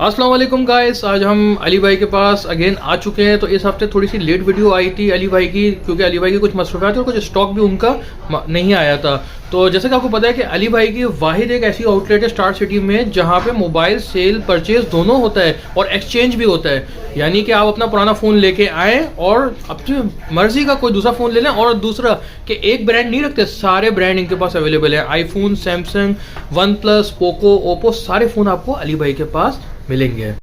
अस्सलाम वालेकुम गाइस, आज हम अली भाई के पास अगेन आ चुके हैं। तो इस हफ्ते थोड़ी सी लेट वीडियो आई थी अली भाई की, क्योंकि अली भाई की कुछ मसरूफियात और कुछ स्टॉक भी उनका नहीं आया था। तो जैसे कि आपको पता है कि अली भाई की वाहिद एक ऐसी आउटलेट है स्टार सिटी में जहाँ पे मोबाइल सेल परचेज दोनों होता है और एक्सचेंज भी होता है। यानी कि आप अपना पुराना फ़ोन लेके आएँ और अपनी मर्जी का कोई दूसरा फ़ोन ले लें। और दूसरा कि एक ब्रांड नहीं रखते, सारे ब्रांड इनके पास अवेलेबल है। IPhone, Samsung, one plus, Poco, Oppo, सारे फ़ोन आपको अली भाई के पास मिलेंगे।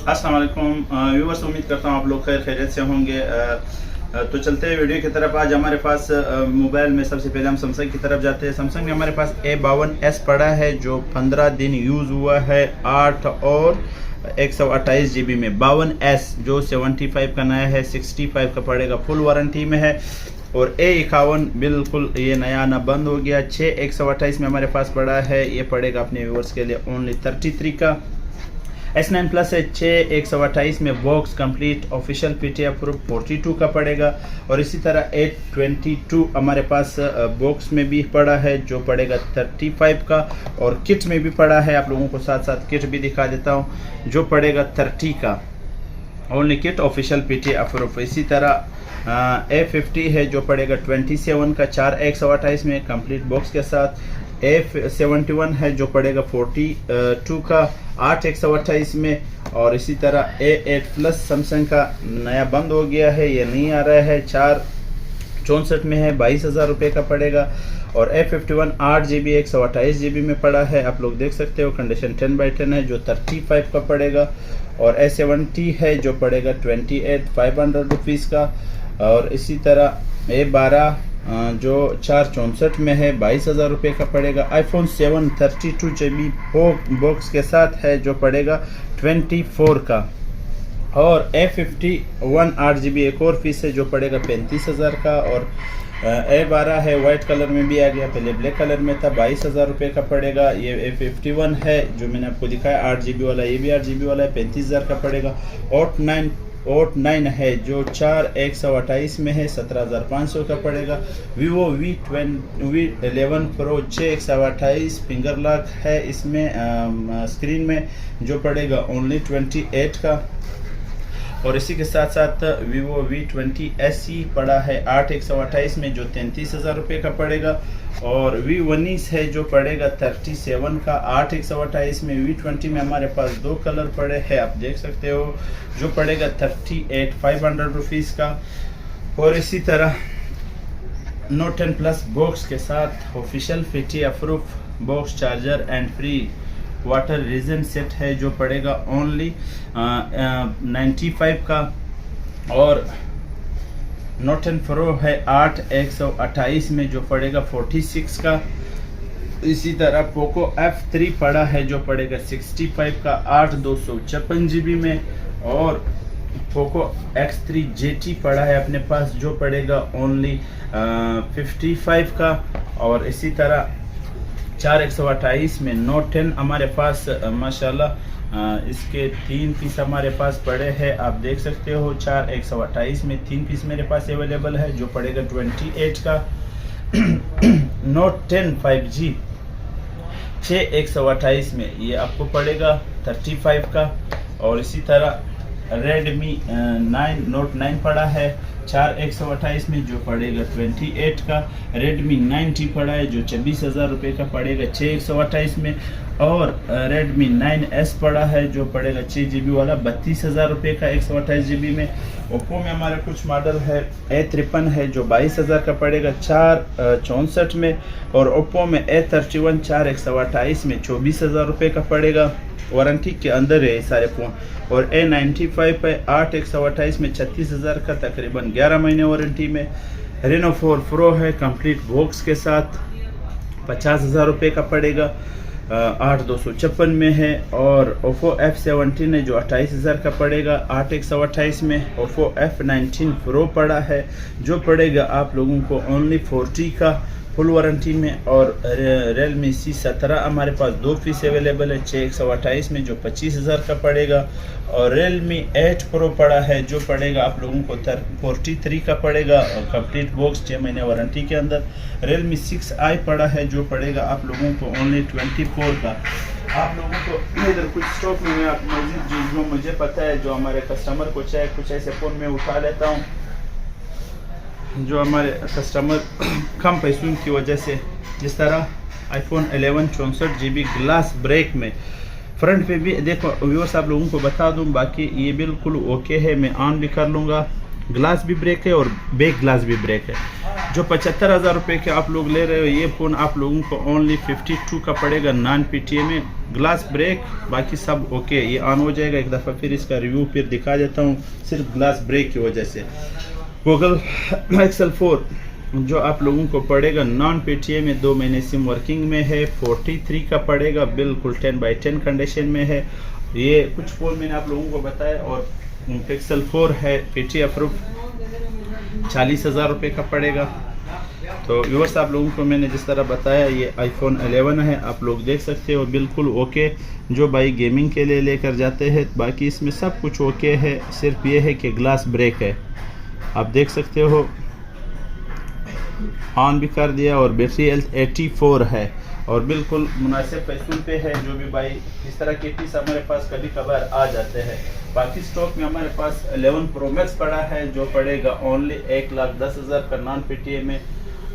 अस्सलाम वालेकुम व्यूअर्स, उम्मीद करता हूँ आप लोग खैरियत से होंगे। तो चलते हैं वीडियो की तरफ। आज हमारे पास मोबाइल में सबसे पहले हम सैमसंग की तरफ जाते हैं। सैमसंग में हमारे पास A52s पड़ा है जो 15 दिन यूज़ हुआ है, 8 और 128 GB में। 52s जो 75 का नया है, 65 का पड़ेगा, फुल वारंटी में है। और A51 बिल्कुल ये नया ना बंद हो गया। 6 128 में हमारे पास पड़ा है, ये पड़ेगा अपने व्यूअर्स के लिए ओनली 33 का। S9 प्लस है 6 128 में, box complete official PTA approve 42 का पड़ेगा। और इसी तरह 822 हमारे पास बॉक्स में भी पड़ा है जो पड़ेगा 35 का, और किट में भी पड़ा है। आप लोगों को साथ साथ किट भी दिखा देता हूँ जो पड़ेगा 30 का, only kit official PTA approve. इसी तरह A50 है जो पड़ेगा 27 का, 4 128 में कंप्लीट बॉक्स के साथ। A71 है जो पड़ेगा 42 का, 8 128 में। और इसी तरह A8 प्लस सैमसंग का नया बंद हो गया है, ये नहीं आ रहा है, 4 64 में है, 22,000 रुपये का पड़ेगा। और A51 8 GB 128 GB में पड़ा है, आप लोग देख सकते हो, कंडीशन 10/10 है जो 35 का पड़ेगा। और A70 है जो पड़ेगा 28,500 रुपीज़ का। और इसी तरह A12 जो 4 64 में है, 22,000 रुपये का पड़ेगा। iPhone 7 32 GB बॉक्स के साथ है जो पड़ेगा 24 का। और A51 8 GB एक और पीस है जो पड़ेगा 35,000 का। और A12 है, वाइट कलर में भी आ गया, पहले ब्लैक कलर में था, 22,000 रुपये का पड़ेगा। ये A51 है जो मैंने आपको दिखाया 8 GB वाला, ये भी 8 GB वाला है, 35,000 का पड़ेगा। Hot 9 है जो 4 128 में है, 17,500 का पड़ेगा। Vivo V11 Pro 6 128 finger lock है इसमें स्क्रीन में, जो पड़ेगा ओनली 28 का। और इसी के साथ साथ Vivo V20 SE पड़ा है 8 128 में जो 33,000 रुपये का पड़ेगा। और V19 है जो पड़ेगा 37 का, 8 128 में। V20 में हमारे पास 2 कलर पड़े हैं, आप देख सकते हो, जो पड़ेगा 38,500 रुपीज़ का। और इसी तरह Note 10 प्लस बॉक्स के साथ official PTA approve box, charger and free water रीजन सेट है जो पड़ेगा ओनली 95 का। और Note 10 Pro है 8 128 में जो पड़ेगा 46 का। इसी तरह Poco F3 पड़ा है जो पड़ेगा 65 का, 8 256 GB में। और Poco X3 GT पड़ा है अपने पास जो पड़ेगा ओनली 55 का। और इसी तरह 4 128 में Note 10 हमारे पास माशाल्लाह इसके 3 पीस हमारे पास पड़े हैं, आप देख सकते हो। 4 128 में 3 पीस मेरे पास अवेलेबल है जो पड़ेगा 28 का। Note 10 5G 6 128 में ये आपको पड़ेगा 35 का। और इसी तरह Redmi 9 Note 9 पड़ा है 4 128 में जो पड़ेगा 28 का। Redmi 9T पड़ा है जो 26,000 रुपये का पड़ेगा 6 128 में। और Redmi 9S पड़ा है जो पड़ेगा 6 GB वाला 32,000 रुपये का 128 GB में। Oppo में हमारा कुछ मॉडल है, A53 है जो 22,000 का पड़ेगा 4 64 में। और Oppo में A31 4 128 में 24,000 रुपये का पड़ेगा, वारंटी के अंदर है ये सारे फ़ोन। और A95 है 8 128 में 36,000 का, तकरीबन 11 महीने वारंटी में। Reno 4 Pro है कंप्लीट बॉक्स के साथ, 50,000 रुपये का पड़ेगा। 8,256 में है। और ओप्पो F17 है जो 28,000 का पड़ेगा 8,128 में। ओप्पो F19 प्रो पड़ा है जो पड़ेगा आप लोगों को ओनली 40 का फुल वारंटी में। और Realme C17 हमारे पास 2 पीस अवेलेबल है 6,128 में जो 25,000 का पड़ेगा। और Realme 8 Pro पड़ा है जो पड़ेगा आप लोगों को 43 का पड़ेगा और कंप्लीट बॉक्स 6 महीने वारंटी के अंदर। Realme 6i पड़ा है जो पड़ेगा आप लोगों को ओनली 24 का। आप लोगों को इधर कुछ स्टॉक में मैं मजीद जो मुझे पता है जो हमारे कस्टमर को चाहे कुछ ऐसे फ़ोन में उठा लेता हूँ जो हमारे कस्टमर कम पैसों की वजह से, जिस तरह iPhone 11 64 GB ग्लास ब्रेक में फ्रंट पे भी देखो व्यूअर्स आप लोगों को बता दूं, बाकी ये बिल्कुल ओके है, मैं ऑन भी कर लूँगा। ग्लास भी ब्रेक है और बैक ग्लास भी ब्रेक है। जो 75,000 रुपये के आप लोग ले रहे हो ये फ़ोन आप लोगों को ओनली 52 का पड़ेगा नॉन PTA में। ग्लास ब्रेक बाकी सब ओके, ये ऑन हो जाएगा। एक दफ़ा फिर इसका रिव्यू फिर दिखा देता हूँ सिर्फ ग्लास ब्रेक की वजह से। गूगल Pixel 4 जो आप लोगों को पड़ेगा नॉन PTA में 2 महीने सिम वर्किंग में है 43 का पड़ेगा, बिल्कुल 10/10 कंडीशन में है। ये कुछ फ़ोन मैंने आप लोगों को बताया। और Pixel 4 है PTA अप्रूव 40,000 रुपये का पड़ेगा। तो व्यूअर्स आप लोगों को मैंने जिस तरह बताया ये iPhone 11 है, आप लोग देख सकते हो बिल्कुल ओके। जो भाई गेमिंग के लिए लेकर जाते हैं बाकी इसमें सब कुछ ओके है, सिर्फ ये है कि ग्लास ब्रेक है। आप देख सकते हो ऑन भी कर दिया। और बैटरी हेल्थ 84 है और बिल्कुल मुनासिब पैसों पे है। जो भी भाई इस तरह के पीस हमारे पास कभी कभार आ जाते हैं। बाकी स्टॉक में हमारे पास 11 Pro Max पड़ा है जो पड़ेगा ओनली 1,10,000 का नॉन PTA में।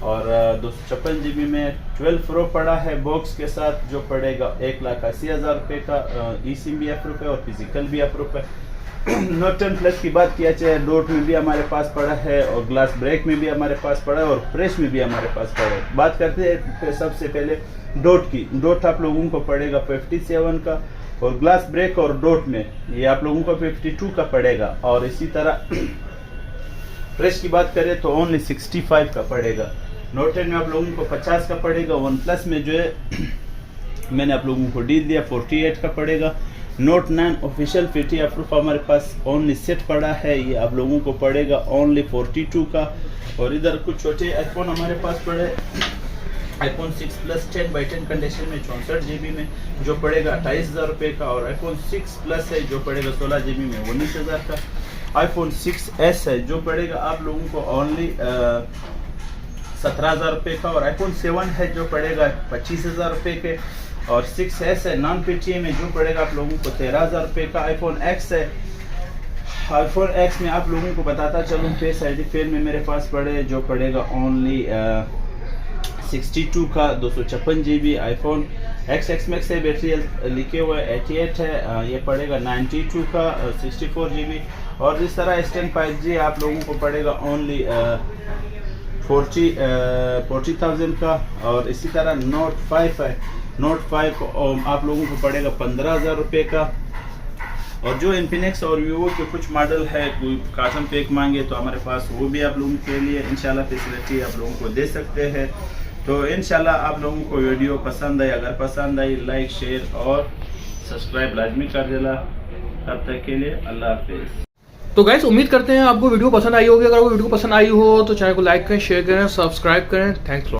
और 256 GB में 12 Pro पड़ा है बॉक्स के साथ जो पड़ेगा 1,80,000 रुपये का। eSIM भी अप्रूव है और फिजिकल भी अप्रूव है। Note 10 Plus की बात किया जाए डॉट में भी हमारे पास पड़ा है और ग्लास ब्रेक में भी हमारे पास पड़ा है और फ्रेश में भी हमारे पास पड़ा है। बात करते हैं सबसे पहले डॉट की। डॉट आप लोगों को पड़ेगा 57 का और ग्लास ब्रेक और डॉट में ये आप लोगों को 52 का पड़ेगा। और इसी तरह फ्रेश की बात करें तो ओनली 65 का पड़ेगा। Note 10 में आप लोगों को 50 का पड़ेगा। OnePlus में जो है मैंने आप लोगों को डील दिया 48 का पड़ेगा। Note 9 ऑफिशियल PTA अप्रूव हमारे पास ओनली सेट पड़ा है, ये आप लोगों को पड़ेगा ओनली 42 का। और इधर कुछ छोटे आईफोन हमारे पास पड़े iPhone 6 Plus 10/10 कंडीशन में 64 GB में जो पड़ेगा 28,000 रुपये का। और iPhone 6 Plus है जो पड़ेगा 16 GB में 19,000 का। iPhone 6s है जो पड़ेगा आप लोगों को ओनली 17,000 रुपये का। और iPhone 7 है जो पड़ेगा 25,000 रुपये के। और 6s है नॉन PTA में जो पड़ेगा आप लोगों को 13,000 रुपये का। iPhone X है, iPhone X में आप लोगों को बताता चलूँ फेस ID फेल में मेरे पास पड़े जो पड़ेगा ओनली 62 का 256 GB। iPhone X Max है बैटरी लिखे हुए 88 है, ये पड़ेगा 92 का 64 GB। और इस तरह S10 5G आप लोगों को पड़ेगा ओनली 40,000 का। और इसी तरह Note 5 है, Note 5 आप लोगों को पड़ेगा 15,000 रुपये का। और जो Infinix और Vivo के कुछ मॉडल है कोई कास्टम पैक मांगे तो हमारे पास वो भी आप लोगों के लिए इंशाल्लाह फैसिलिटी आप लोगों को दे सकते हैं। तो इंशाल्लाह आप लोगों को वीडियो पसंद आई, अगर पसंद आई लाइक शेयर और सब्सक्राइब लाजमी कर देना। तब तक के लिए अल्लाह हाफिज़। तो गाइस उम्मीद करते हैं आपको वीडियो पसंद आई होगी। अगर वो वीडियो पसंद आई हो तो चैनल को लाइक करें, शेयर करें, सब्सक्राइब करें। थैंक्स।